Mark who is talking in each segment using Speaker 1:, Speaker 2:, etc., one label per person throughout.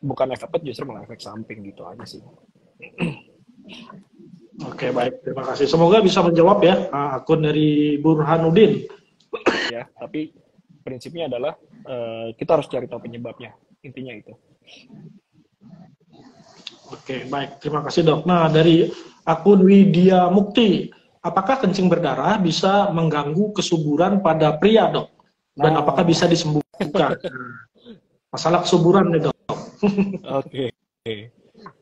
Speaker 1: bukan efek dapat, justru malah efek samping gitu aja sih.
Speaker 2: Oke, baik, terima kasih. Semoga bisa menjawab ya akun dari Burhanuddin.
Speaker 1: Ya, tapi prinsipnya adalah kita harus cari tahu penyebabnya, intinya itu.
Speaker 2: Oke, baik, terima kasih dok. Nah, dari akun Widya Mukti, apakah kencing berdarah bisa mengganggu kesuburan pada pria dok? Dan apakah bisa disembuhkan? Masalah kesuburan nih dok.
Speaker 1: Oke.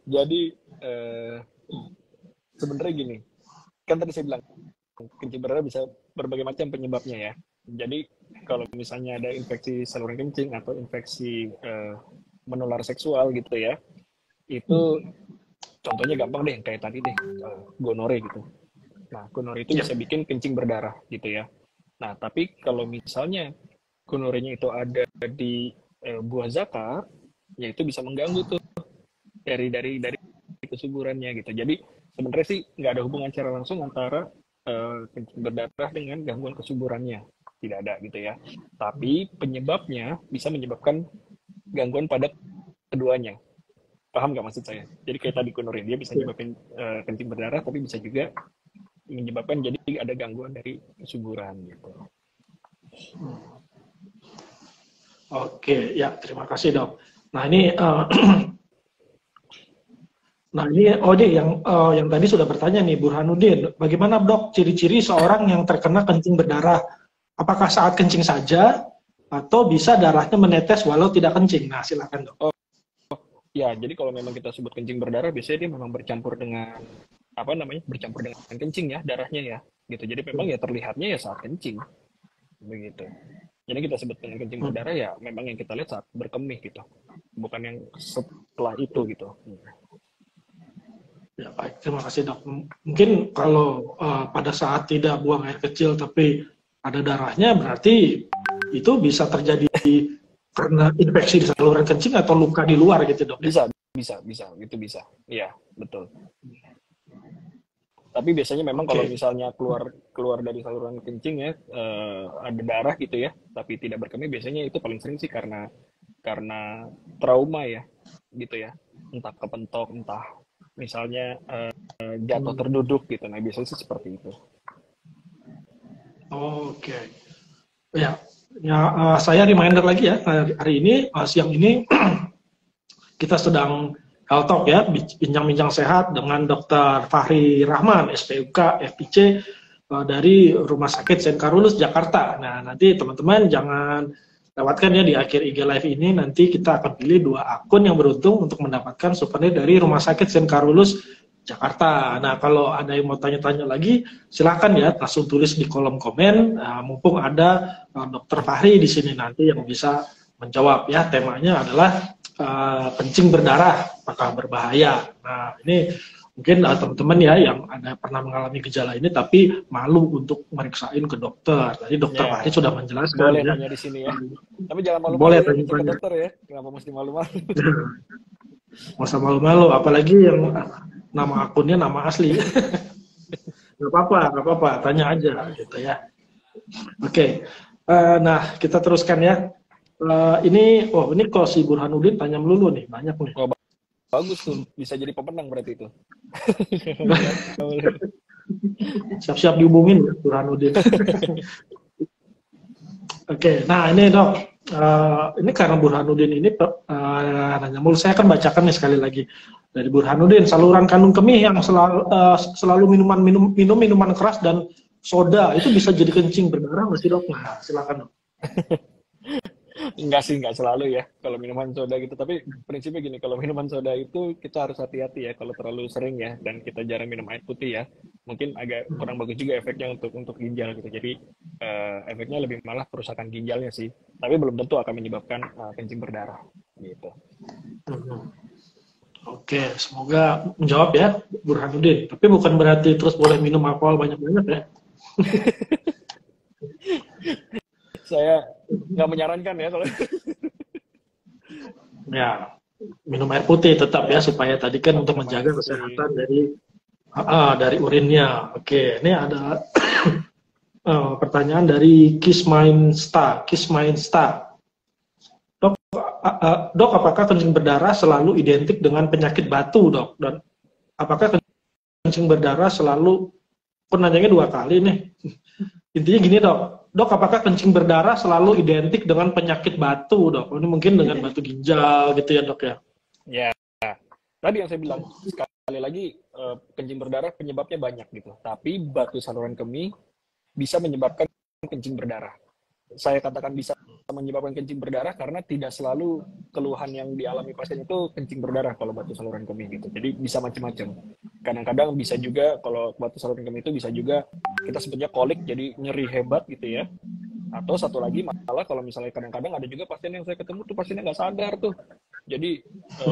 Speaker 1: Jadi sebenarnya gini, kan tadi saya bilang kencing berdarah bisa berbagai macam penyebabnya ya. Jadi kalau misalnya ada infeksi saluran kencing atau infeksi menular seksual gitu ya, itu contohnya gampang deh, kayak tadi deh, gonore gitu. Nah, gonore itu bisa bikin kencing berdarah gitu ya. Nah, tapi kalau misalnya gonorenya itu ada di buah zakar, ya itu bisa mengganggu tuh dari kesuburannya gitu. Jadi sebenarnya sih nggak ada hubungan secara langsung antara kencing berdarah dengan gangguan kesuburannya, tidak ada gitu ya. Tapi penyebabnya bisa menyebabkan gangguan pada keduanya. Paham nggak maksud saya? Jadi kayak tadi gonorrhea, dia bisa menyebabkan kencing berdarah, tapi bisa juga menyebabkan jadi ada gangguan dari kesuburan gitu.
Speaker 2: Oke, ya terima kasih dok. Nah ini Nah ini yang tadi sudah bertanya nih Burhanuddin, bagaimana dok ciri-ciri seorang yang terkena kencing berdarah? Apakah saat kencing saja atau bisa darahnya menetes walau tidak kencing? Nah silakan dok.
Speaker 1: Ya, jadi kalau memang kita sebut kencing berdarah, biasanya dia memang bercampur dengan bercampur dengan kencing ya, darahnya ya, gitu. Jadi memang ya terlihatnya ya saat kencing, begitu. Jadi kita sebut dengan kencing berdarah ya, memang yang kita lihat saat berkemih gitu, bukan yang setelah itu gitu.
Speaker 2: Ya baik, terima kasih dok. Mungkin kalau pada saat tidak buang air kecil tapi ada darahnya, berarti itu bisa terjadi karena infeksi di saluran kencing atau luka di luar gitu dok?
Speaker 1: Bisa, itu bisa. Iya, betul. Tapi biasanya memang kalau misalnya keluar dari saluran kencing ya, ada darah gitu ya, tapi tidak berkemih, biasanya itu paling sering sih karena trauma ya, gitu ya. Entah kepentok, entah misalnya jatuh terduduk gitu. Nah, biasanya sih seperti itu.
Speaker 2: Oke. Ya, saya reminder lagi ya, hari ini, siang ini, kita sedang health talk ya, bincang-bincang sehat dengan Dr. Fahri Rahman, SPUK, FPC, dari Rumah Sakit St. Carolus, Jakarta. Nah, nanti teman-teman jangan lewatkan ya di akhir IG Live ini, nanti kita akan pilih 2 akun yang beruntung untuk mendapatkan souvenir dari Rumah Sakit St. Carolus, Jakarta. Nah, kalau ada yang mau tanya-tanya lagi, silakan ya langsung tulis di kolom komen. Mumpung ada Dr. Fahri di sini nanti yang bisa menjawab ya. Temanya adalah kencing berdarah, apakah berbahaya. Nah, ini mungkin teman-teman ya yang ada pernah mengalami gejala ini tapi malu untuk meriksain ke dokter. Tadi Dokter Fahri sudah menjelaskan.
Speaker 1: Boleh
Speaker 2: ya.
Speaker 1: tanya di sini ya. Tapi jangan malu-malu
Speaker 2: Boleh
Speaker 1: ya,
Speaker 2: tanya
Speaker 1: ke dokter ya. Kenapa mesti malu-malu?
Speaker 2: Masa malu-malu, apalagi yang nama akunnya nama asli. Gak apa-apa, tanya aja gitu ya. Oke. Nah, kita teruskan ya. Ini kalau si Burhanuddin tanya melulu nih, banyak nih.
Speaker 1: Oh, bagus tuh, bisa jadi pemenang berarti itu.
Speaker 2: Siap-siap dihubungin ya, Burhanuddin. Oke, nah ini dok, ini karena Burhanuddin ini nanya mulu, saya akan bacakan nih sekali lagi dari Burhanuddin. Saluran kandung kemih yang selalu minum minuman keras dan soda itu bisa jadi kencing berdarah nggak sih dok? Nah, silakan dok.
Speaker 1: Enggak sih, enggak selalu ya kalau minuman soda gitu. Tapi prinsipnya gini, kalau minuman soda itu kita harus hati-hati ya kalau terlalu sering ya, dan kita jarang minum air putih ya. Mungkin agak kurang bagus juga efeknya untuk ginjal gitu. Jadi efeknya lebih malah kerusakan ginjalnya sih. Tapi belum tentu akan menyebabkan kencing berdarah gitu.
Speaker 2: Oke, semoga menjawab ya Burhanuddin. Tapi bukan berarti terus boleh minum alkohol banyak-banyak ya.
Speaker 1: Saya nggak menyarankan ya kalau
Speaker 2: ya minum air putih tetap ya supaya tadi kan untuk menjaga kesehatan dari urinnya. Oke, ini ada pertanyaan dari Kismain Star. Dok, Dok, apakah kencing berdarah selalu identik dengan penyakit batu, dok? Dan apakah kencing berdarah selalu, aku nanyanya 2 kali nih. Intinya gini, dok. Dok, apakah kencing berdarah selalu identik dengan penyakit batu, dok? Ini mungkin dengan batu ginjal gitu ya, dok ya?
Speaker 1: Ya, tadi yang saya bilang, sekali lagi, kencing berdarah penyebabnya banyak gitu. Tapi batu saluran kemih bisa menyebabkan kencing berdarah. Saya katakan bisa menyebabkan kencing berdarah karena tidak selalu keluhan yang dialami pasien itu kencing berdarah kalau batu saluran kemih gitu. Jadi bisa macam-macam. Kadang-kadang bisa juga kalau batu saluran kemih itu bisa juga kita sebutnya kolik, jadi nyeri hebat gitu ya. Atau satu lagi malah kalau misalnya kadang-kadang ada juga pasien yang saya ketemu tuh pasiennya nggak sadar tuh. Jadi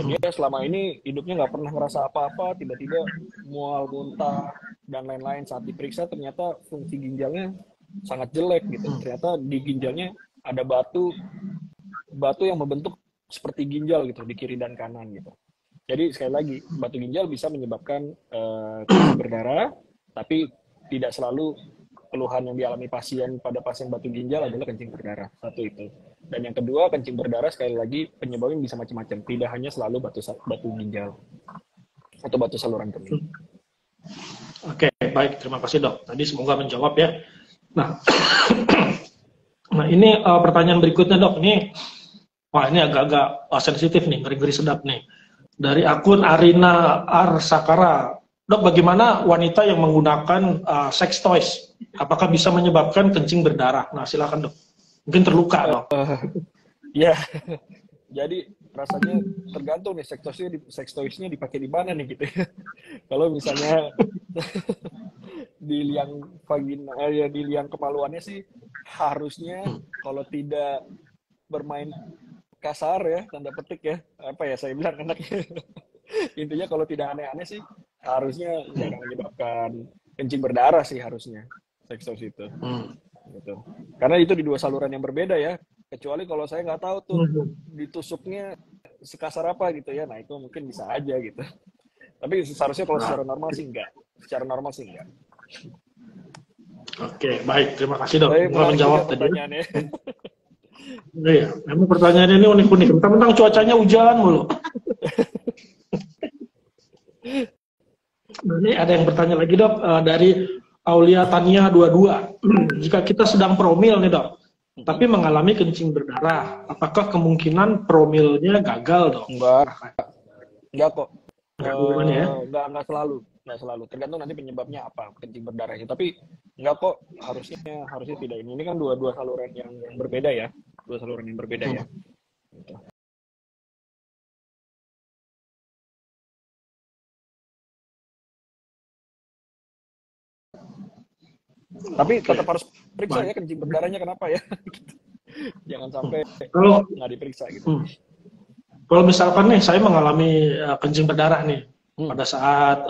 Speaker 1: dia selama ini hidupnya nggak pernah ngerasa apa-apa, tiba-tiba mual, muntah, dan lain-lain. Saat diperiksa ternyata fungsi ginjalnya sangat jelek gitu. Ternyata di ginjalnya ada batu yang membentuk seperti ginjal gitu di kiri dan kanan gitu. Jadi sekali lagi batu ginjal bisa menyebabkan kencing berdarah, tapi tidak selalu keluhan yang dialami pasien pada pasien batu ginjal adalah kencing berdarah. Satu itu. Dan yang kedua, kencing berdarah sekali lagi penyebabnya bisa macam-macam. Tidak hanya selalu batu ginjal atau batu saluran kemih.
Speaker 2: Oke, baik. Terima kasih, dok. Tadi semoga menjawab ya. Nah, ini pertanyaan berikutnya, dok. Ini agak-agak sensitif nih, ngeri-ngeri sedap nih. Dari akun Arina Arsakara. Dok, bagaimana wanita yang menggunakan sex toys? Apakah bisa menyebabkan kencing berdarah? Nah, silakan, dok. Mungkin terluka, dok.
Speaker 1: Ya, jadi rasanya tergantung nih sex toys-nya dipakai di mana nih gitu ya. Kalau misalnya di liang vagina, di liang kemaluannya sih harusnya kalau tidak bermain kasar ya, tanda petik ya, apa ya saya bilang enaknya. Intinya kalau tidak aneh-aneh sih harusnya jangan menyebabkan kencing berdarah sih harusnya sex toys itu. Gitu. Karena itu di 2 saluran yang berbeda ya. Kecuali kalau saya nggak tahu tuh ditusuknya sekasar apa gitu ya. Nah itu mungkin bisa aja gitu. Tapi seharusnya kalau secara normal sih enggak. Secara normal sih enggak.
Speaker 2: Oke, baik. Terima kasih, dok.
Speaker 1: Saya
Speaker 2: menjawab tadi.
Speaker 1: Pertanyaannya.
Speaker 2: Iya, memang pertanyaannya ini unik-unik. Tentang cuacanya hujan mulu. Nah, ini ada yang bertanya lagi, dok, dari Aulia Tania 22. Jika kita sedang promil nih, dok, tapi mengalami kencing berdarah, apakah kemungkinan promilnya gagal, dok?
Speaker 1: Enggak kok.
Speaker 2: Ya?
Speaker 1: Enggak selalu. Tergantung nanti penyebabnya apa kencing berdarahnya. Tapi enggak kok, harusnya tidak. Ini kan dua saluran yang berbeda ya. 2 saluran yang berbeda ya. Gitu. Tapi tetap harus periksa ya kencing berdarahnya kenapa ya. Jangan sampai nggak diperiksa gitu.
Speaker 2: Kalau misalkan nih saya mengalami kencing berdarah nih pada saat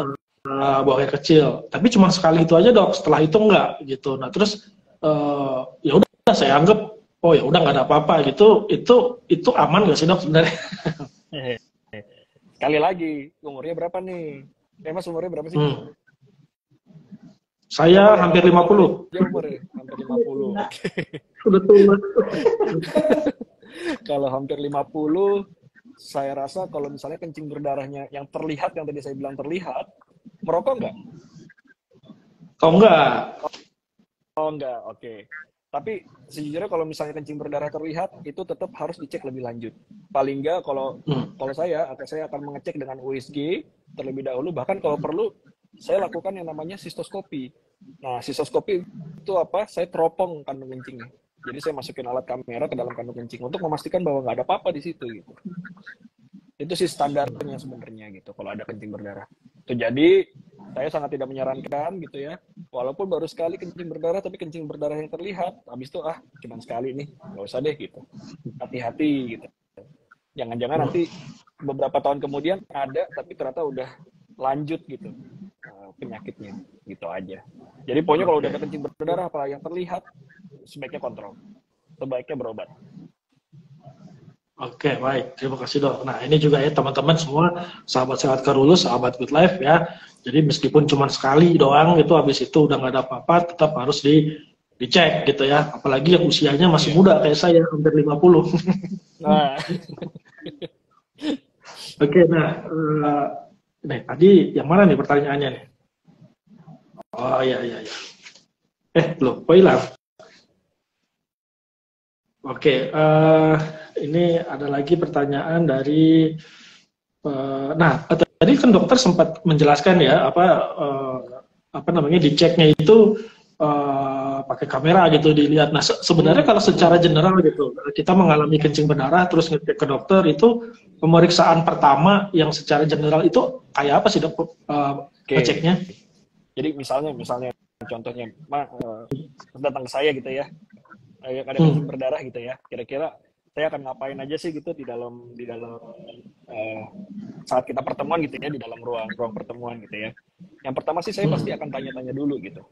Speaker 2: buang air kecil, tapi cuma sekali itu aja, dok. Setelah itu enggak gitu. Nah terus ya udah saya anggap oh ya udah nggak ada apa-apa gitu. Itu aman nggak sih, dok, sebenarnya?
Speaker 1: Sekali lagi umurnya berapa nih? Mas umurnya berapa sih?
Speaker 2: Saya hampir 50.
Speaker 1: Ya umurnya hampir 50.
Speaker 2: Sudah tua.
Speaker 1: Kalau hampir 50, saya rasa kalau misalnya kencing berdarahnya yang terlihat, yang tadi saya bilang terlihat, merokok nggak?
Speaker 2: Oh enggak.
Speaker 1: Oh enggak, oke. Tapi sejujurnya kalau misalnya kencing berdarah terlihat, itu tetap harus dicek lebih lanjut. Paling enggak kalau saya akan mengecek dengan USG terlebih dahulu, bahkan kalau perlu saya lakukan yang namanya sistoskopi. Nah, sistoskopi itu apa? Saya teropong kandung kencingnya. Jadi saya masukin alat kamera ke dalam kandung kencing untuk memastikan bahwa nggak ada apa-apa di situ gitu. Itu sih standarnya sebenarnya gitu kalau ada kencing berdarah. Itu jadi saya sangat tidak menyarankan gitu ya. Walaupun baru sekali kencing berdarah, tapi kencing berdarah yang terlihat, habis itu cuma sekali nih, nggak usah deh gitu. Hati-hati gitu. Jangan-jangan nanti beberapa tahun kemudian ada, tapi ternyata udah lanjut gitu penyakitnya, gitu aja. Jadi pokoknya kalau udah ada kencing berdarah apa yang terlihat, sebaiknya kontrol, sebaiknya berobat.
Speaker 2: Oke, baik. Terima kasih, dok. Nah, ini juga ya teman-teman semua, sahabat Sehat Karulus, sahabat Good Life ya. Jadi meskipun cuma sekali doang itu, habis itu udah nggak ada apa-apa, tetap harus dicek gitu ya. Apalagi yang usianya masih muda kayak saya, hampir 50.
Speaker 1: Nah,
Speaker 2: Oke, nah, nih, tadi yang mana nih pertanyaannya nih? Oh iya, iya, iya. Belum, kok hilang? Oke, ini ada lagi pertanyaan dari, nah, tadi kan dokter sempat menjelaskan ya, apa namanya, diceknya itu pakai kamera gitu dilihat. Nah, sebenarnya kalau secara general gitu, kita mengalami kencing berdarah terus ngecek ke dokter, itu pemeriksaan pertama yang secara general itu kayak apa sih dok? Ngeceknya?
Speaker 1: Jadi misalnya contohnya, datang ke saya gitu ya, ada kencing berdarah gitu ya, kira-kira saya akan ngapain aja sih gitu di dalam saat kita pertemuan gitu ya, di dalam ruang pertemuan gitu ya. Yang pertama sih saya pasti akan tanya-tanya dulu gitu.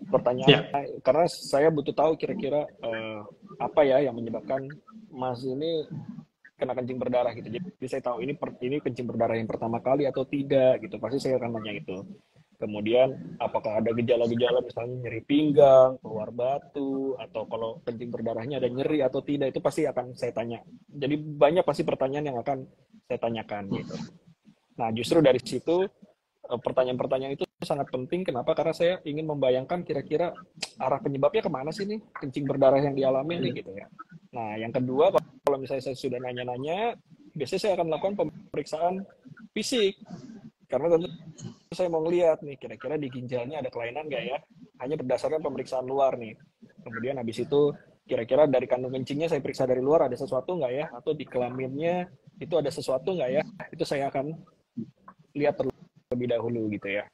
Speaker 1: Pertanyaan, karena saya butuh tahu kira-kira apa ya yang menyebabkan Mas ini kena kencing berdarah gitu. Jadi saya tahu ini kencing berdarah yang pertama kali atau tidak gitu. Pasti saya akan tanya itu. Kemudian apakah ada gejala-gejala misalnya nyeri pinggang, keluar batu, atau kalau kencing berdarahnya ada nyeri atau tidak, itu pasti akan saya tanya. Jadi banyak pasti pertanyaan yang akan saya tanyakan gitu. Nah justru dari situ pertanyaan-pertanyaan itu sangat penting. Kenapa? Karena saya ingin membayangkan kira-kira arah penyebabnya kemana sih nih kencing berdarah yang dialami nih gitu ya. Nah yang kedua, kalau misalnya saya sudah nanya-nanya, biasanya saya akan melakukan pemeriksaan fisik. Karena tentu saya mau ngeliat nih, kira-kira di ginjalnya ada kelainan nggak ya? Hanya berdasarkan pemeriksaan luar nih. Kemudian habis itu, kira-kira dari kandung kencingnya saya periksa dari luar ada sesuatu nggak ya? Atau di kelaminnya itu ada sesuatu nggak ya? Itu saya akan lihat terlebih dahulu gitu ya.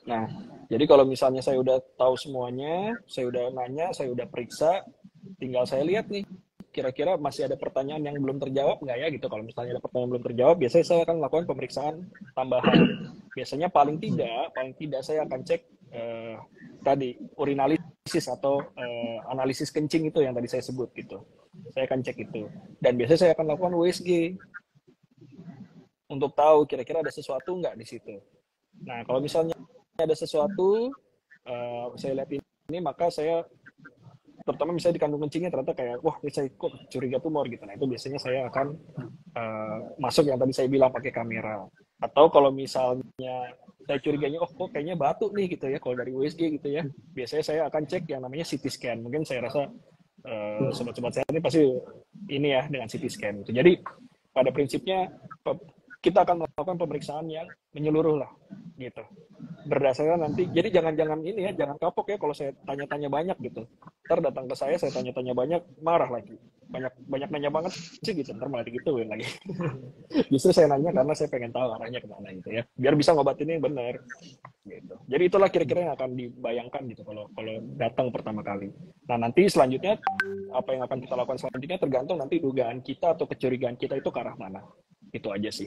Speaker 1: Nah, jadi kalau misalnya saya udah tahu semuanya, saya udah nanya, saya udah periksa, tinggal saya lihat nih, kira-kira masih ada pertanyaan yang belum terjawab nggak ya gitu. Kalau misalnya ada pertanyaan belum terjawab, biasanya saya akan melakukan pemeriksaan tambahan. Biasanya paling tidak saya akan cek tadi urinalisis atau analisis kencing itu yang tadi saya sebut gitu. Saya akan cek itu. Dan biasanya saya akan lakukan USG untuk tahu kira-kira ada sesuatu nggak di situ. Nah, kalau misalnya ada sesuatu, saya lihat ini, maka saya terutama misalnya di kandung kencingnya ternyata kayak wah ini saya kok curiga tumor gitu. Nah itu biasanya saya akan masuk yang tadi saya bilang pakai kamera. Atau kalau misalnya saya curiganya kok kayaknya batu nih gitu ya, kalau dari USG gitu ya, biasanya saya akan cek yang namanya CT scan. Mungkin saya rasa sobat-sobat saya ini pasti ini ya dengan CT scan gitu. Jadi pada prinsipnya kita akan melakukan pemeriksaan yang menyeluruh lah gitu. Berdasarkan nanti, jadi jangan ini ya, jangan kapok ya kalau saya tanya-tanya banyak gitu. Ntar datang ke saya tanya-tanya banyak, marah lagi. Banyak nanya banget sih gitu, ntar malah digituin lagi. Justru saya nanya karena saya pengen tahu arahnya kemana gitu ya, biar bisa ngobatinnya yang benar gitu. Jadi itulah kira-kira yang akan dibayangkan gitu kalau datang pertama kali. Nah nanti selanjutnya apa yang akan kita lakukan selanjutnya tergantung nanti dugaan kita atau kecurigaan kita itu ke arah mana. Itu aja sih.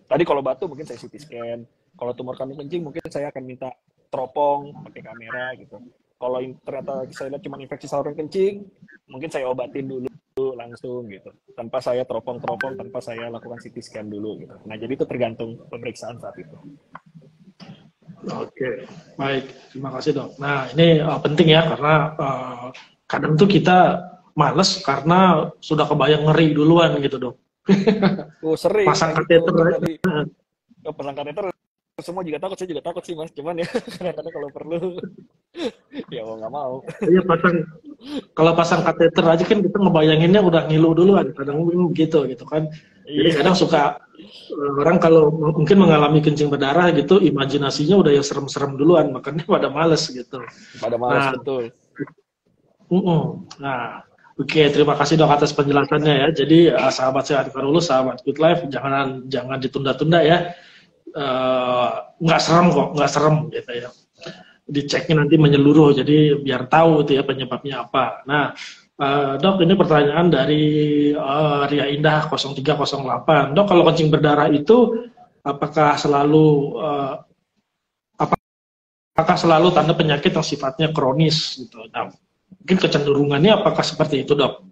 Speaker 1: Tadi kalau batu mungkin saya CT scan, kalau tumor kandung kencing mungkin saya akan minta teropong pakai kamera gitu. Kalau ternyata saya lihat cuma infeksi saluran kencing, mungkin saya obatin dulu langsung gitu, tanpa saya teropong, tanpa saya lakukan CT scan dulu gitu. Nah jadi itu tergantung pemeriksaan saat itu.
Speaker 2: Oke, baik, terima kasih dok. Nah ini penting ya, karena kadang tuh kita males karena sudah kebayang ngeri duluan gitu dok.
Speaker 1: Sering
Speaker 2: pasang kateter
Speaker 1: pasang kateter semua juga takut, saya juga takut sih mas, cuman ya kadang-kadang kalau perlu ya mau nggak mau.
Speaker 2: Iya, kalau pasang kateter aja kan kita ngebayanginnya udah ngilu duluan, kadang mungkin gitu kan. Jadi kadang suka orang kalau mungkin mengalami kencing berdarah gitu, imajinasinya udah ya serem-serem duluan, makanya pada males gitu.
Speaker 1: Pada males, betul.
Speaker 2: Nah, oke, terima kasih dok atas penjelasannya ya. Jadi sahabat Sehat Karulus, sahabat Good Life, jangan ditunda-tunda ya. Nggak serem gitu ya. Diceknya nanti menyeluruh, jadi biar tahu itu ya penyebabnya apa. Nah, dok, ini pertanyaan dari Ria Indah 0308. Dok, kalau kencing berdarah itu apakah selalu tanda penyakit yang sifatnya kronis gitu? Nah, mungkin kecenderungannya apakah seperti itu dok?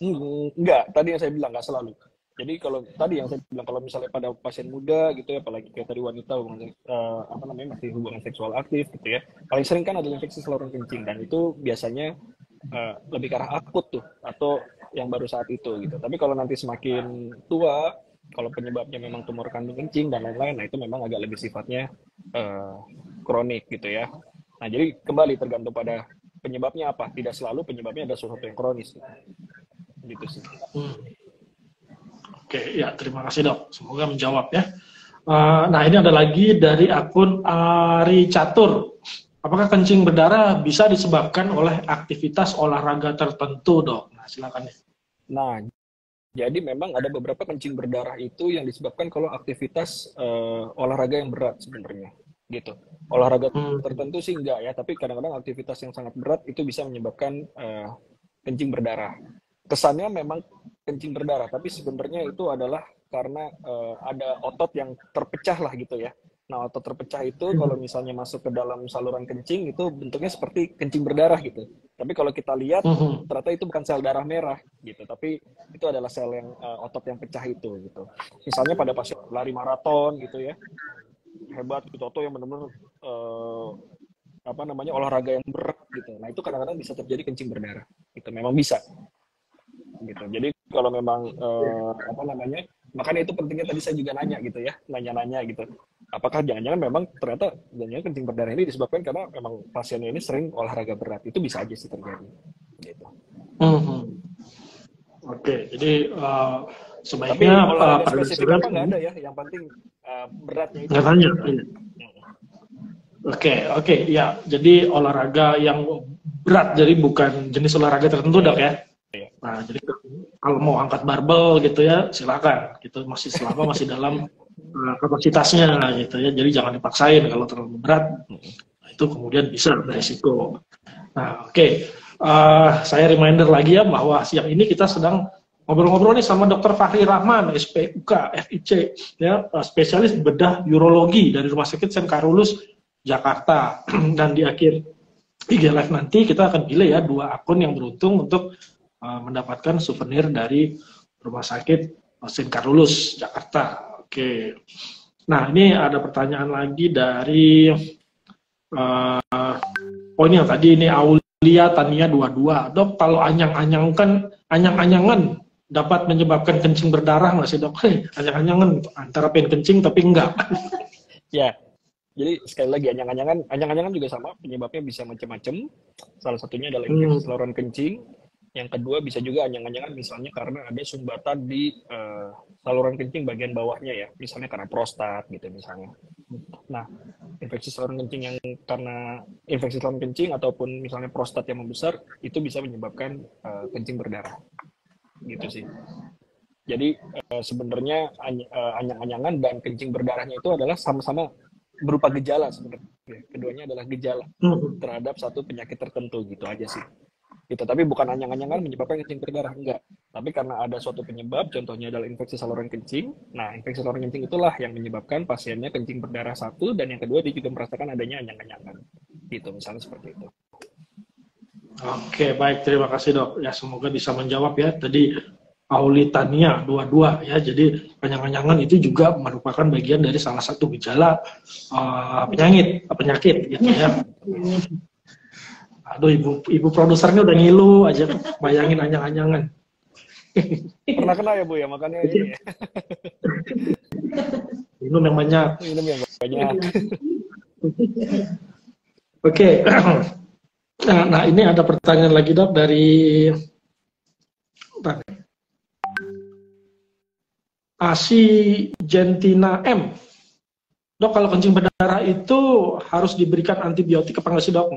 Speaker 1: Enggak, tadi yang saya bilang nggak selalu. Jadi kalau tadi yang saya bilang, kalau misalnya pada pasien muda gitu ya, apalagi kayak tadi wanita apa namanya, masih hubungan seksual aktif gitu ya, paling sering kan adalah infeksi saluran kencing, dan itu biasanya lebih ke arah akut tuh, atau yang baru saat itu gitu. Tapi kalau nanti semakin tua, kalau penyebabnya memang tumor kandung kencing dan lain-lain, nah itu memang agak lebih sifatnya eh, kronik gitu ya. Nah, jadi kembali tergantung pada penyebabnya apa. Tidak selalu penyebabnya ada sesuatu yang kronis gitu sih.
Speaker 2: Hmm. Oke, ya terima kasih dok. Semoga menjawab ya. Nah ini ada lagi dari akun Ari Catur. Apakah kencing berdarah bisa disebabkan oleh aktivitas olahraga tertentu dok? Nah silakan.
Speaker 1: Nah, jadi memang ada beberapa kencing berdarah itu yang disebabkan kalau aktivitas olahraga yang berat sebenarnya, gitu. Olahraga tertentu sih enggak ya, tapi kadang-kadang aktivitas yang sangat berat itu bisa menyebabkan kencing berdarah. Kesannya memang kencing berdarah, tapi sebenarnya itu adalah karena ada otot yang terpecah lah gitu ya. Nah, otot terpecah itu kalau misalnya masuk ke dalam saluran kencing itu bentuknya seperti kencing berdarah gitu. Tapi kalau kita lihat ternyata itu bukan sel darah merah gitu, tapi itu adalah sel yang otot yang pecah itu gitu. Misalnya pada pasien lari maraton gitu ya, hebat gitu, atau yang benar-benar apa namanya, olahraga yang berat gitu. Nah, itu kadang-kadang bisa terjadi kencing berdarah. Itu memang bisa gitu. Jadi kalau memang apa namanya, makanya itu pentingnya tadi saya juga nanya gitu ya, nanya-nanya gitu. Apakah jangan-jangan memang ternyata jangan kencing berdarah ini disebabkan karena memang pasiennya ini sering olahraga berat? Itu bisa aja sih terjadi. Gitu.
Speaker 2: Oke, jadi
Speaker 1: Tapi
Speaker 2: sebaiknya
Speaker 1: olahraga
Speaker 2: pada
Speaker 1: spesifik
Speaker 2: dasarnya
Speaker 1: apa nggak ada ya, yang penting beratnya itu.
Speaker 2: nggak tanya. Oke, ya. Jadi olahraga yang berat, jadi bukan jenis olahraga tertentu dok ya. Nah, jadi kalau mau angkat barbel gitu ya, silakan. Gitu masih selama masih dalam kapasitasnya gitu ya. Jadi jangan dipaksain kalau terlalu berat. Itu kemudian bisa berisiko. Nah, oke. Saya reminder lagi ya bahwa siang ini kita sedang ngobrol-ngobrol nih sama Dr. Fahri Rahman, SPUK, FIC, ya, spesialis bedah urologi dari Rumah Sakit St. Carolus, Jakarta. Dan di akhir IG Live nanti kita akan pilih ya 2 akun yang beruntung untuk mendapatkan souvenir dari Rumah Sakit St. Carolus, Jakarta. Oke. Nah, ini ada pertanyaan lagi dari oh ini yang tadi ini Aulia Tania 22. Dok, kalau anyang-anyangan dapat menyebabkan kencing berdarah nggak sih dok? Anyang-anyangan antara pengen kencing tapi enggak.
Speaker 1: Ya, jadi sekali lagi anyang-anyangan juga sama, penyebabnya bisa macam-macam. Salah satunya adalah infeksi saluran kencing. Yang kedua bisa juga anyang-anyangan misalnya karena ada sumbatan di saluran kencing bagian bawahnya ya, misalnya karena prostat gitu misalnya. Nah, infeksi saluran kencing yang karena infeksi saluran kencing ataupun misalnya prostat yang membesar itu bisa menyebabkan kencing berdarah. Gitu sih. Jadi sebenarnya anyang-anyangan dan kencing berdarahnya itu adalah sama-sama berupa gejala sebenarnya. Keduanya adalah gejala terhadap satu penyakit tertentu gitu aja sih. Gitu. Tapi bukan anyang-anyangan menyebabkan kencing berdarah, enggak. Tapi karena ada suatu penyebab, contohnya adalah infeksi saluran kencing. Nah, infeksi saluran kencing itulah yang menyebabkan pasiennya kencing berdarah satu, dan yang kedua dia juga merasakan adanya anyang-anyangan. Gitu, misalnya seperti itu.
Speaker 2: Oke, baik. Terima kasih dok. Ya, semoga bisa menjawab ya. Tadi Aulitania 22 ya. Jadi anyang-anyangan itu juga merupakan bagian dari salah satu gejala penyakit gitu ya. Aduh, ibu produsernya udah ngilu aja bayangin anyang-anyangan.
Speaker 1: Pernah kena ya Bu ya, makanya ini.
Speaker 2: Minum yang banyak.
Speaker 1: Minum yang banyak.
Speaker 2: Oke. Nah, ini ada pertanyaan lagi dok dari Asi Gentina M. Dok, kalau kencing berdarah itu harus diberikan antibiotik apa nggak sih dok?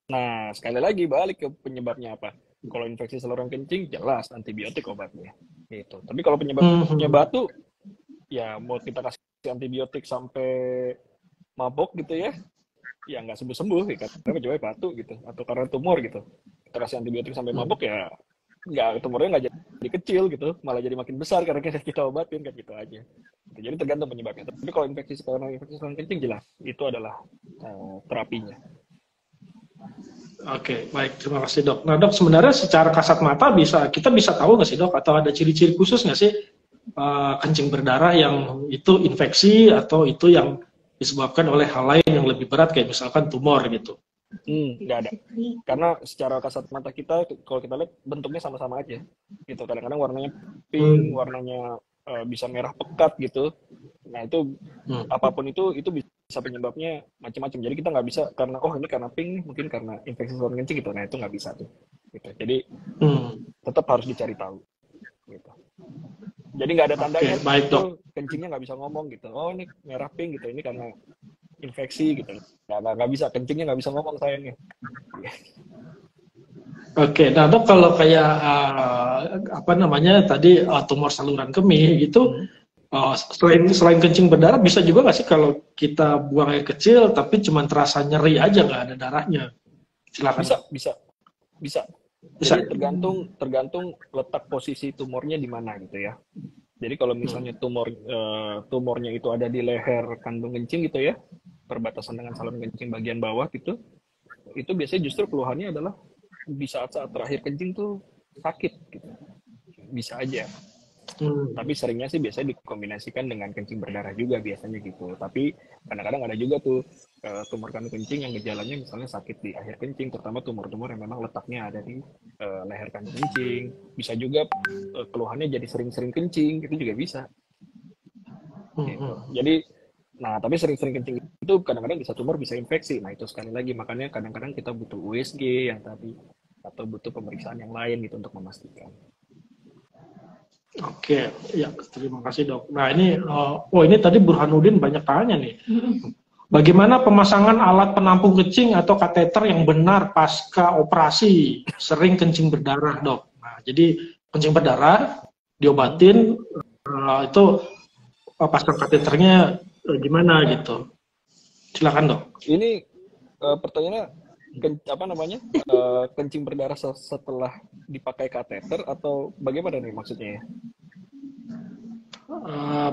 Speaker 1: Nah, sekali lagi balik ke penyebabnya apa. Kalau infeksi saluran kencing, jelas antibiotik obatnya. Gitu. Tapi kalau penyebabnya batu, ya mau kita kasih antibiotik sampai mabok gitu ya nggak sembuh-sembuh ya, karena penyebabnya batu gitu, atau karena tumor gitu. Kita kasih antibiotik sampai mabok ya tumornya nggak jadi kecil gitu, malah jadi makin besar karena kita obatin kan gitu aja. Jadi tergantung penyebabnya. Tapi kalau infeksi saluran kencing jelas itu adalah terapinya.
Speaker 2: Oke, baik. Terima kasih dok. Nah dok, sebenarnya secara kasat mata kita bisa tahu nggak sih dok, atau ada ciri-ciri khusus nggak sih kencing berdarah yang itu infeksi atau itu yang disebabkan oleh hal lain yang lebih berat kayak misalkan tumor gitu?
Speaker 1: Nggak ada. Karena secara kasat mata kita, kalau kita lihat bentuknya sama-sama aja. Gitu. Kadang-kadang warnanya pink, warnanya bisa merah pekat gitu. Nah itu apapun itu bisa penyebabnya macam-macam. Jadi kita nggak bisa karena ini karena pink, mungkin karena infeksi saluran kencing gitu. Nah itu nggak bisa tuh. Gitu. Jadi tetap harus dicari tahu. Gitu. Jadi nggak ada tandanya.
Speaker 2: Baik, dok.
Speaker 1: Kencingnya nggak bisa ngomong gitu. Oh ini merah pink gitu. Ini karena infeksi gitu. Nggak bisa, kencingnya nggak bisa ngomong sayangnya.
Speaker 2: Oke, nah dok, kalau kayak tadi tumor saluran kemih gitu, selain kencing berdarah, bisa juga nggak sih kalau kita buang air kecil tapi cuma terasa nyeri aja, nggak ada darahnya? Silakan.
Speaker 1: Bisa. Jadi tergantung letak posisi tumornya di mana gitu ya. Jadi kalau misalnya tumornya itu ada di leher kandung kencing gitu ya, perbatasan dengan saluran kencing bagian bawah gitu, itu biasanya justru keluhannya adalah di saat-saat terakhir kencing tuh sakit gitu. Bisa aja. Tapi seringnya sih biasanya dikombinasikan dengan kencing berdarah juga biasanya gitu. Tapi kadang-kadang ada juga tuh tumor kandung kencing yang gejalanya misalnya sakit di akhir kencing, terutama tumor-tumor yang memang letaknya ada di leher kandung kencing. Bisa juga keluhannya jadi sering-sering kencing, itu juga bisa. Gitu. Jadi tapi sering-sering kencing itu kadang-kadang bisa tumor, bisa infeksi. Nah itu sekali lagi makanya kadang-kadang kita butuh USG yang tadi atau butuh pemeriksaan yang lain gitu untuk memastikan.
Speaker 2: Oke, ya terima kasih dok. Nah ini, ini tadi Burhanuddin banyak tanya nih. Bagaimana pemasangan alat penampung kencing atau kateter yang benar pasca operasi sering kencing berdarah dok? Nah jadi kencing berdarah diobatin itu pasang kateternya gimana gitu? Silakan dok.
Speaker 1: Ini pertanyaannya kencing berdarah setelah dipakai kateter atau bagaimana nih maksudnya ya?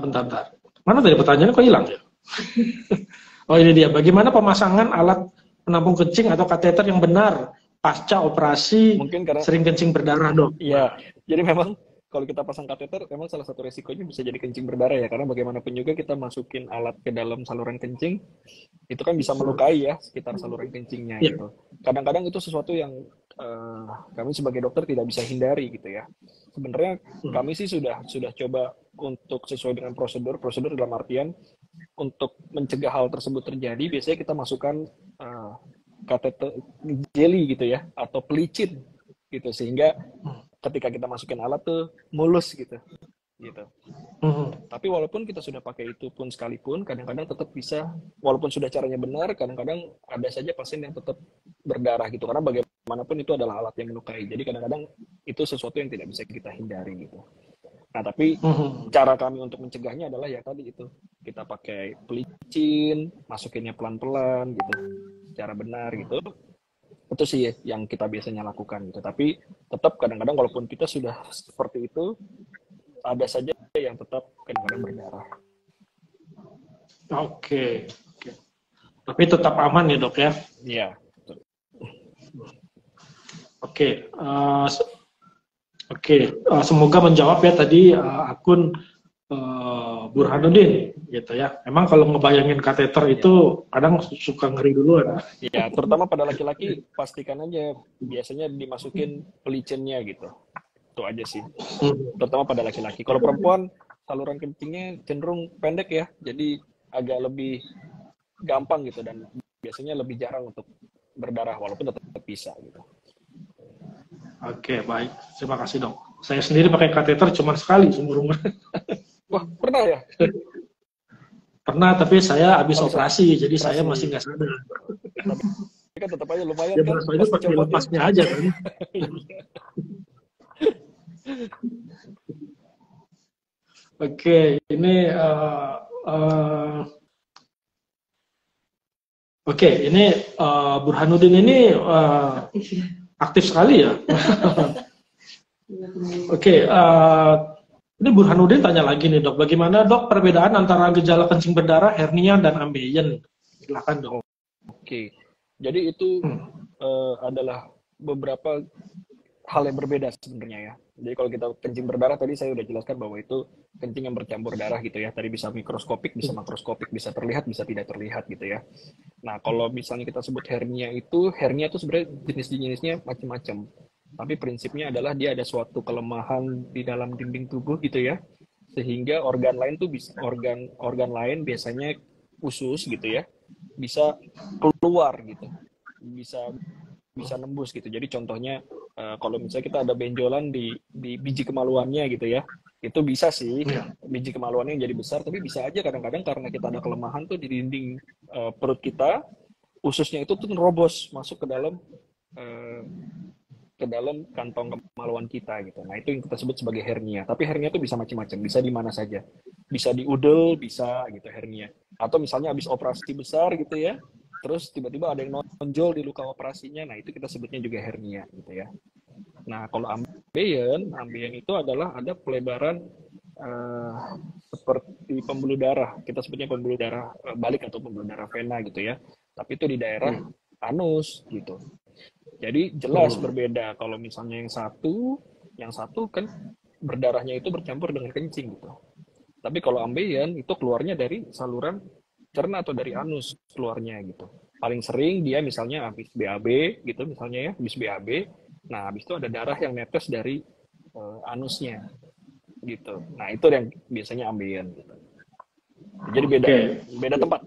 Speaker 2: Bentar. Mana tadi pertanyaannya kok hilang ya? Oh ini dia. Bagaimana pemasangan alat penampung kencing atau kateter yang benar pasca operasi
Speaker 1: mungkin karena
Speaker 2: sering kencing berdarah dok?
Speaker 1: Iya. Jadi memang kalau kita pasang kateter, memang salah satu resikonya bisa jadi kencing berdarah ya, karena bagaimanapun juga kita masukin alat ke dalam saluran kencing, itu kan bisa melukai ya sekitar saluran kencingnya gitu. Kadang-kadang itu sesuatu yang kami sebagai dokter tidak bisa hindari gitu ya. Sebenarnya kami sih sudah coba untuk sesuai dengan prosedur dalam artian untuk mencegah hal tersebut terjadi, biasanya kita masukkan kateter jelly gitu ya, atau pelicin gitu, sehingga ketika kita masukin alat tuh mulus gitu. Tapi walaupun kita sudah pakai itu pun sekalipun, kadang-kadang tetap bisa, walaupun sudah caranya benar, kadang-kadang ada saja pasien yang tetap berdarah gitu, karena bagaimanapun itu adalah alat yang melukai. Jadi kadang-kadang itu sesuatu yang tidak bisa kita hindari gitu. Nah tapi cara kami untuk mencegahnya adalah ya tadi itu, kita pakai pelicin, masukinnya pelan-pelan gitu, secara benar gitu. Itu sih yang kita biasanya lakukan gitu. Tapi tetap kadang-kadang walaupun kita sudah seperti itu, ada saja yang tetap kadang-kadang berdarah.
Speaker 2: Oke. Tapi tetap aman ya dok ya?
Speaker 1: Iya.
Speaker 2: Oke. Semoga menjawab ya tadi akun Burhanuddin gitu ya. Memang kalau ngebayangin kateter itu kadang suka ngeri duluan.
Speaker 1: Ya, terutama pada laki-laki pastikan aja biasanya dimasukin pelicinnya gitu. Itu aja sih. Terutama pada laki-laki. Kalau perempuan saluran kencingnya cenderung pendek ya. Jadi agak lebih gampang gitu dan biasanya lebih jarang untuk berdarah walaupun tetap bisa gitu.
Speaker 2: Oke, baik. Terima kasih dok. Saya sendiri pakai kateter cuma sekali seumur umur.
Speaker 1: Wah, pernah ya?
Speaker 2: Pernah, tapi saya habis operasi, jadi saya masih nggak sadar.
Speaker 1: Tapi kan tetap aja lumayan
Speaker 2: ya,
Speaker 1: kan?
Speaker 2: Ya, pakai lepasnya aja kan. Oke, ini Burhanuddin ini aktif sekali ya. Oke. Ini Burhanuddin tanya lagi nih dok, bagaimana dok perbedaan antara gejala kencing berdarah, hernia, dan ambeien? Silakan dok.
Speaker 1: Oke, jadi itu adalah beberapa hal yang berbeda sebenarnya ya. Jadi kalau kita kencing berdarah tadi saya udah jelaskan bahwa itu kencing yang bercampur darah gitu ya. Tadi bisa mikroskopik, bisa makroskopik, bisa terlihat, bisa tidak terlihat gitu ya. Nah kalau misalnya kita sebut hernia itu sebenarnya jenis-jenisnya macam-macam. Tapi prinsipnya adalah dia ada suatu kelemahan di dalam dinding tubuh gitu ya. Sehingga organ lain tuh bisa organ lain biasanya usus gitu ya bisa keluar gitu, bisa nembus gitu. Jadi contohnya kalau misalnya kita ada benjolan di biji kemaluannya gitu ya, itu bisa sih biji kemaluannya yang jadi besar, tapi bisa aja kadang-kadang karena kita ada kelemahan tuh di dinding perut kita, ususnya itu tuh nerobos masuk ke dalam kantong kemaluan kita gitu. Nah itu yang kita sebut sebagai hernia. Tapi hernia itu bisa macam-macam, bisa di mana saja, bisa di udel, bisa gitu hernia. Atau misalnya habis operasi besar gitu ya, terus tiba-tiba ada yang nonjol di luka operasinya, nah itu kita sebutnya juga hernia gitu ya. Nah kalau ambeien itu adalah ada pelebaran seperti pembuluh darah, kita sebutnya pembuluh darah balik atau pembuluh darah vena gitu ya, tapi itu di daerah anus gitu. Jadi jelas berbeda kalau misalnya yang satu kan berdarahnya itu bercampur dengan kencing gitu. Tapi kalau ambeien itu keluarnya dari saluran cerna atau dari anus keluarnya gitu. Paling sering dia misalnya habis BAB gitu misalnya ya, habis BAB. Nah, habis itu ada darah yang netes dari anusnya gitu. Nah, itu yang biasanya ambeien gitu. Jadi beda tempat.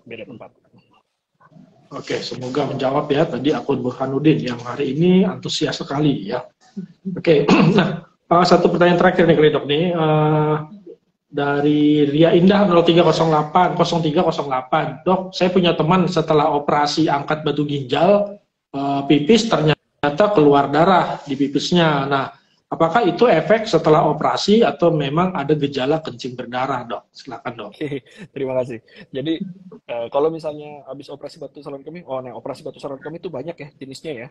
Speaker 2: Oke, semoga menjawab ya tadi akun Burhanuddin yang hari ini antusias sekali ya. Oke, nah satu pertanyaan terakhir nih Dok nih. Dari Ria Indah 0308 0308. Dok, saya punya teman setelah operasi angkat batu ginjal pipis ternyata keluar darah di pipisnya. Nah, apakah itu efek setelah operasi atau memang ada gejala kencing berdarah, Dok? Silakan, Dok.
Speaker 1: Terima kasih. Jadi kalau misalnya habis operasi batu saluran kemih, operasi batu saluran kemih itu banyak ya jenisnya ya.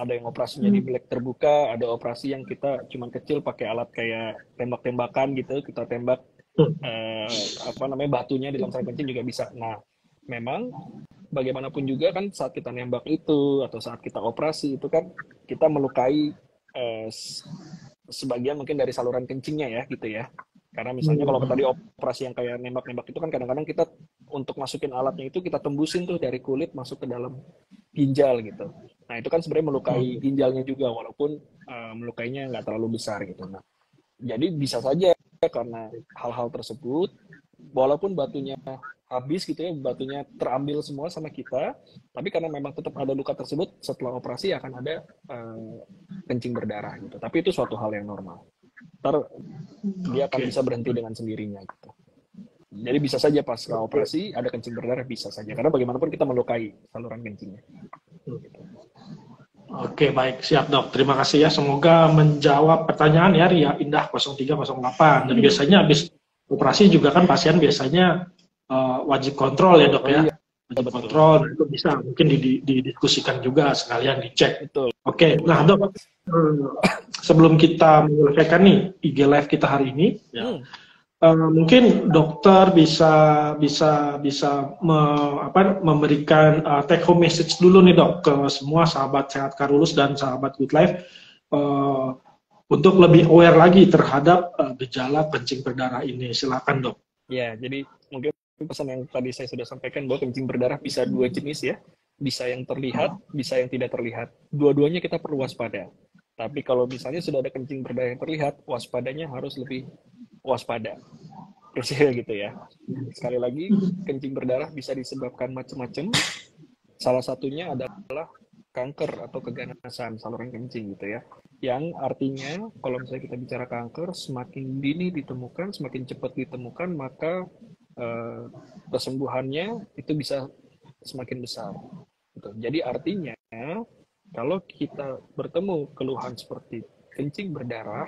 Speaker 1: Ada yang operasinya di bilik terbuka, ada operasi yang kita cuman kecil pakai alat kayak tembak-tembakan gitu, kita tembak batunya di dalam saluran kencing juga bisa. Nah, memang bagaimanapun juga kan saat kita nembak itu atau saat kita operasi itu kan kita melukai sebagian mungkin dari saluran kencingnya ya gitu ya. Karena misalnya kalau tadi operasi yang kayak nembak-nembak itu kan kadang-kadang kita untuk masukin alatnya itu kita tembusin tuh dari kulit masuk ke dalam ginjal gitu. Nah itu kan sebenarnya melukai ginjalnya juga walaupun melukainya nggak terlalu besar gitu. Nah jadi bisa saja karena hal-hal tersebut, walaupun batunya habis gitu ya, batunya terambil semua sama kita, tapi karena memang tetap ada luka tersebut, setelah operasi akan ada kencing berdarah gitu. Tapi itu suatu hal yang normal. Ntar dia akan bisa berhenti dengan sendirinya gitu. Jadi bisa saja pas operasi ada kencing berdarah, bisa saja. Karena bagaimanapun kita melukai saluran kencingnya. Gitu.
Speaker 2: Oke, baik. Siap, Dok. Terima kasih ya. Semoga menjawab pertanyaan ya, Ria Indah 0308. Dan biasanya habis operasi juga kan pasien biasanya wajib kontrol ya, Dok ya. Wajib kontrol, itu bisa mungkin didiskusikan juga sekalian dicek.
Speaker 1: Betul.
Speaker 2: Oke, nah Dok, sebelum kita menyelesaikan nih IG Live kita hari ini, ya, mungkin dokter bisa memberikan take home message dulu nih Dok ke semua sahabat Sehat Karulus dan sahabat Good Life untuk lebih aware lagi terhadap gejala kencing berdarah ini. Silakan Dok.
Speaker 1: Ya, jadi mungkin pesan yang tadi saya sudah sampaikan bahwa kencing berdarah bisa dua jenis ya, bisa yang terlihat, bisa yang tidak terlihat. Dua-duanya kita perlu waspada. Tapi kalau misalnya sudah ada kencing berdarah yang terlihat, waspadanya harus lebih waspada. Kecil gitu ya. Sekali lagi, kencing berdarah bisa disebabkan macam-macam. Salah satunya adalah kanker atau keganasan saluran kencing gitu ya. Yang artinya kalau misalnya kita bicara kanker, semakin dini ditemukan, semakin cepat ditemukan, maka kesembuhannya itu bisa semakin besar. Gitu. Jadi artinya kalau kita bertemu keluhan seperti kencing berdarah,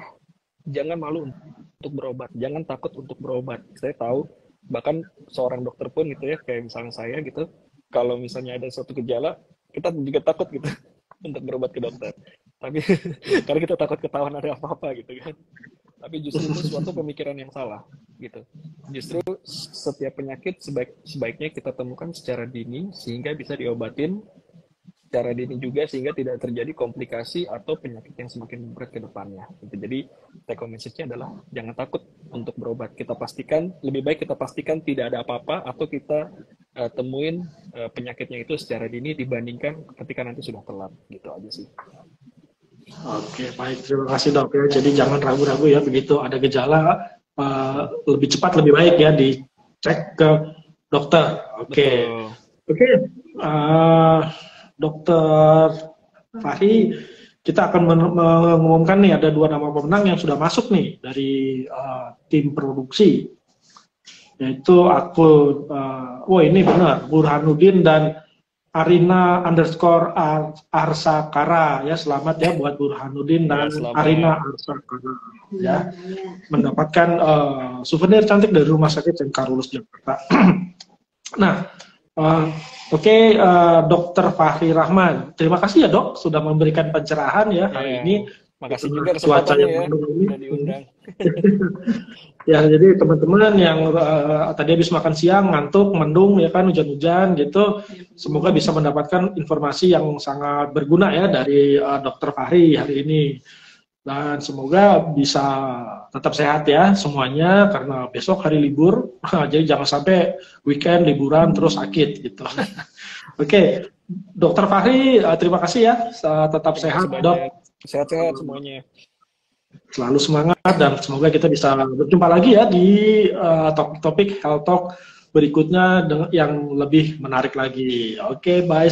Speaker 1: jangan malu untuk berobat, jangan takut untuk berobat. Saya tahu, bahkan seorang dokter pun gitu ya, kayak misalnya saya gitu, kalau misalnya ada suatu gejala, kita juga takut gitu untuk berobat ke dokter. Tapi karena kita takut ketahuan ada apa-apa gitu kan. Tapi justru itu suatu pemikiran yang salah gitu. Justru setiap penyakit sebaiknya kita temukan secara dini sehingga bisa diobatin secara dini juga sehingga tidak terjadi komplikasi atau penyakit yang semakin berat ke depannya. Gitu. Jadi take home message-nya adalah jangan takut untuk berobat. Kita pastikan, lebih baik kita pastikan tidak ada apa-apa atau kita temuin penyakitnya itu secara dini dibandingkan ketika nanti sudah telat. Gitu aja sih.
Speaker 2: Oke, baik. Terima kasih dok ya. Jadi jangan ragu-ragu ya, begitu ada gejala lebih cepat lebih baik ya dicek ke dokter. Oke. Oke. Dokter Fahri, kita akan mengumumkan nih ada 2 nama pemenang yang sudah masuk nih dari tim produksi, yaitu akun ini benar Burhanuddin dan Arina _Arsakara ya. Selamat ya buat Burhanuddin dan Arina Arsakara ya, mendapatkan souvenir cantik dari Rumah Sakit St. Carolus Jakarta. Nah, Oke, Dokter Fahri Rahman, terima kasih ya dok sudah memberikan pencerahan ya hari ini.
Speaker 1: Makasih juga
Speaker 2: cuaca yang
Speaker 1: diundang.
Speaker 2: Ya, jadi teman-teman yang tadi habis makan siang ngantuk, mendung ya kan, hujan-hujan gitu, semoga bisa mendapatkan informasi yang sangat berguna ya dari Dokter Fahri hari ini. Dan semoga bisa tetap sehat ya semuanya, karena besok hari libur, jadi jangan sampai weekend liburan terus sakit gitu. Oke, Dokter Fahri, terima kasih ya, tetap sehat dok.
Speaker 1: Sehat-sehat semuanya.
Speaker 2: Selalu semangat dan semoga kita bisa berjumpa lagi ya di topik-topik Health Talk berikutnya yang lebih menarik lagi. Oke, bye.